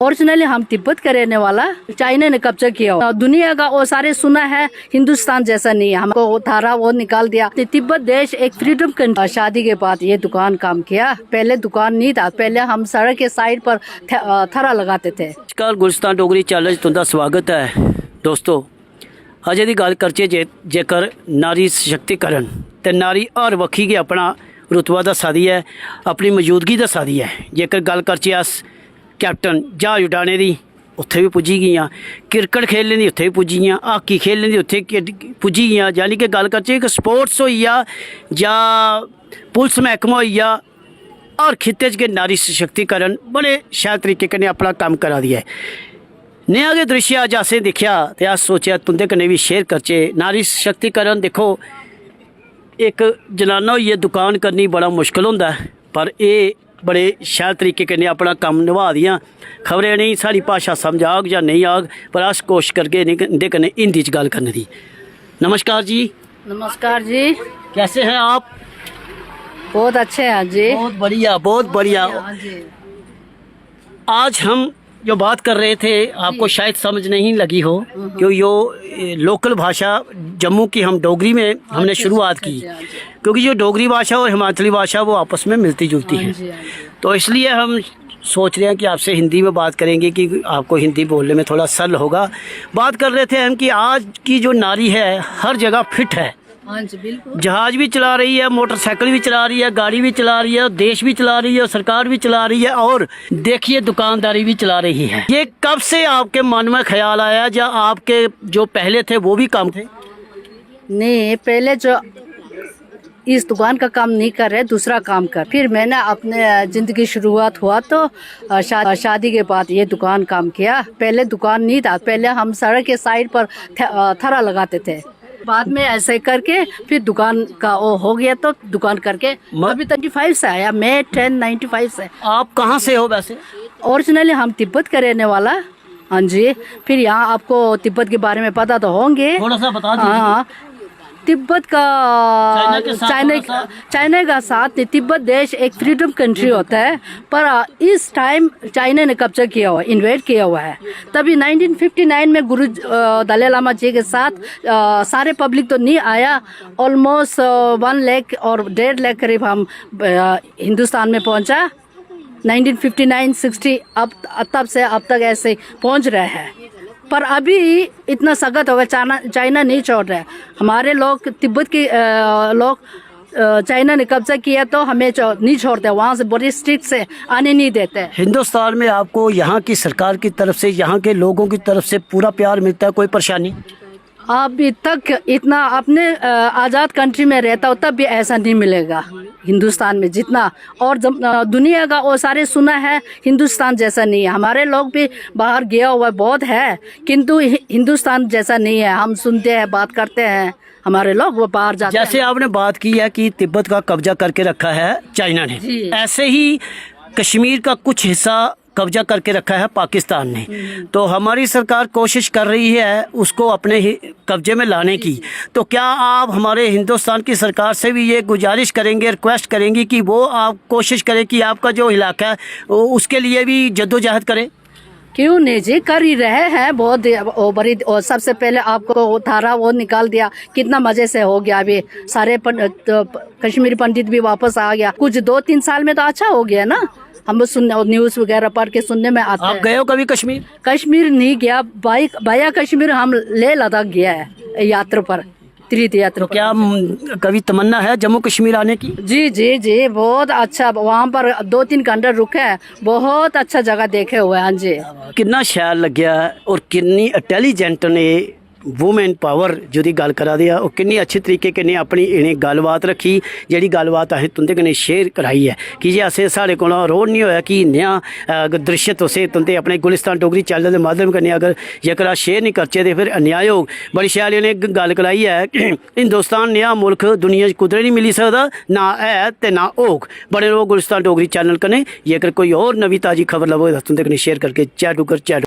Originally हम तिब्बत का रहने वाला, चाइना ने कब्जा किया। दुनिया का वो सारे सुना है, हिंदुस्तान जैसा नहीं है। हमको वो थारा वो निकाल दिया। तिब्बत देश एक फ्रीडम कंट्री। शादी के बाद ये दुकान काम किया। पहले दुकान नहीं था, पहले हम सड़क के साइड पर थारा लगाते थे। नमस्कार, गुलिस्तान डोगरी चैनल तुंदा स्वागत है दोस्तों। अजे की गल करचे जेकर नारी सशक्तिकरण ते नारी हर वक्खी के अपना रुतबा दसा दी है, अपनी मौजूदगी दसा दी है। जेकर गल करचे अस कैप्टन जहाज उड़ाने की उत्थे भी पुजी गई, क्रिकेट खेलने की उत्थे भी पुजी गई, हाकी खेलने की उत्थे पुजी गई। यानी कि गल करचे कि स्पोर्ट्स हो या पुलिस महकमा हो, हर खिते च नारी सशक्तिकरण बड़े शैल तरीके कन्नै अपना काम करा दिया है। नया के दृश्य अज असें दिखा तो अस सोचा तुंदे कन्नै भी शेयर करचे। नारी सशक्तिकरण देखो, एक जनाना होइए दुकान करनी बड़ा मुश्किल होंदा है, पर ये बड़े शैल तरीके कन्नै अपना कम निभा दियां। खबरें नहीं साड़ी भाषा समझ आग या नहीं आग, पर अस कोशिश करगे इंदे कन्नै हिंदी च गल करने की। नमस्कार जी। नमस्कार जी, कैसे हैं आप? बहुत अच्छे हैं जी। बहुत बढ़िया, बहुत बढ़िया। आज हम जो बात कर रहे थे आपको शायद समझ नहीं लगी हो, क्योंकि यो लोकल भाषा जम्मू की हम डोगरी में हमने शुरुआत की, क्योंकि जो डोगरी भाषा और हिमाचली भाषा वो आपस में मिलती जुलती हैं। तो इसलिए हम सोच रहे हैं कि आपसे हिंदी में बात करेंगे कि आपको हिंदी बोलने में थोड़ा सरल होगा। बात कर रहे थे हम कि आज की जो नारी है हर जगह फिट है। हाँ जी, बिल्कुल। जहाज भी चला रही है, मोटरसाइकिल भी चला रही है, गाड़ी भी चला रही है, देश भी चला रही है, सरकार भी चला रही है, और देखिए दुकानदारी भी चला रही है। ये कब से आपके मन में ख्याल आया, या आपके जो पहले थे वो भी काम थे? नहीं, पहले जो इस दुकान का काम नहीं कर रहे, दूसरा काम कर। फिर मैंने अपने ज़िंदगी शुरुआत हुआ तो शादी के बाद ये दुकान काम किया। पहले दुकान नहीं था, पहले हम सड़क के साइड पर थारा लगाते थे। बाद में ऐसे करके फिर दुकान का वो हो गया, तो दुकान करके अभी 25 से आया। मैं 1095 से। आप कहाँ से हो वैसे? ओरिजिनली हम तिब्बत का रहने वाला। हाँ जी। फिर यहाँ आपको तिब्बत के बारे में पता तो होंगे, थोड़ा सा बता दीजिए। हाँ, तिब्बत का चाइना का साथ तिब्बत देश एक फ्रीडम कंट्री होता है, पर इस टाइम चाइना ने कब्जा किया हुआ, इन्वेड किया हुआ है। तभी 1959 में गुरु दलाई लामा जी के साथ सारे पब्लिक तो नहीं आया, ऑलमोस्ट 1 लाख और 1.5 लाख करीब हम हिंदुस्तान में पहुंचा। 1959-60 अब तब से अब तक ऐसे पहुंच रहे हैं, पर अभी इतना सख्त हो गया, चाइना नहीं छोड़ रहा है। हमारे लोग तिब्बत के लोग चाइना ने कब्जा किया तो हमें नहीं छोड़ते, वहाँ से बड़ी स्ट्रिक्ट से आने नहीं देते। हिंदुस्तान में आपको यहाँ की सरकार की तरफ से, यहाँ के लोगों की तरफ से पूरा प्यार मिलता है? कोई परेशानी अभी तक इतना अपने आज़ाद कंट्री में रहता हो तब भी ऐसा नहीं मिलेगा हिंदुस्तान में जितना, और दुनिया का वो सारे सुना है, हिंदुस्तान जैसा नहीं है। हमारे लोग भी बाहर गया हुआ बहुत है, किंतु हिंदुस्तान जैसा नहीं है। हम सुनते हैं, बात करते हैं, हमारे लोग वो बाहर जाते हैं। जैसे आपने बात की है कि तिब्बत का कब्जा करके रखा है चाइना ने, ऐसे ही कश्मीर का कुछ हिस्सा कब्जा करके रखा है पाकिस्तान ने। तो हमारी सरकार कोशिश कर रही है उसको अपने कब्जे में लाने की। तो क्या आप हमारे हिंदुस्तान की सरकार से भी ये गुजारिश करेंगे, रिक्वेस्ट करेंगे कि वो आप कोशिश करें कि आपका जो इलाका है उसके लिए भी जद्दोजहद करें? क्यों नहीं जी, कर ही रहे हैं बहुत बड़ी। और सबसे पहले आपको थारा वो निकाल दिया, कितना मजे से हो गया। अभी सारे कश्मीरी पंडित भी वापस आ गया। कुछ 2-3 साल में तो अच्छा हो गया ना। हम सुनने और न्यूज़ वगैरह पढ़ के सुनने में आता है। आप गए हो कभी कश्मीर? कश्मीर नहीं गया, बाया कश्मीर हम लेह लद्दाख गया है यात्रा पर, तीर्थ यात्रा। क्या कभी तमन्ना है जम्मू कश्मीर आने की? जी जी जी, बहुत अच्छा। वहाँ पर 2-3 घंटे रुके हैं, बहुत अच्छा जगह देखे हुए हैं। हाँ जी। कितना शैल लग्या और कितनी इंटैलीजेंट ने वूमेन पावर जो गल करा दिया, और कितनी अच्छे तरीके कन्नै अपनी इन्हें गलबात रखी, जी गलबात असें तुंदे कन्नै शेयर कराई है। कि जे असें साढ़े कोल रोड नहीं होया कि नया दृश्य तुसें तुंदे अपने गुलिस्तान डोगरी चैनल के माध्यम कन्नै अगर जेकर अस शेयर नहीं करचे तो फिर अन्याय होग। बड़ी शैल इन्हें गल कराई है कि हिंदुस्तान नया मुल्क दुनिया कुदरे नहीं मिली सकता, ना है तो ना होग। बड़े लोग गुलिस्तान डोगरी चैनल कन्नै जेकर कोई और नवी ताज़ी खबर लभो तुंदे कन्नै शेयर करके चैट कर चैट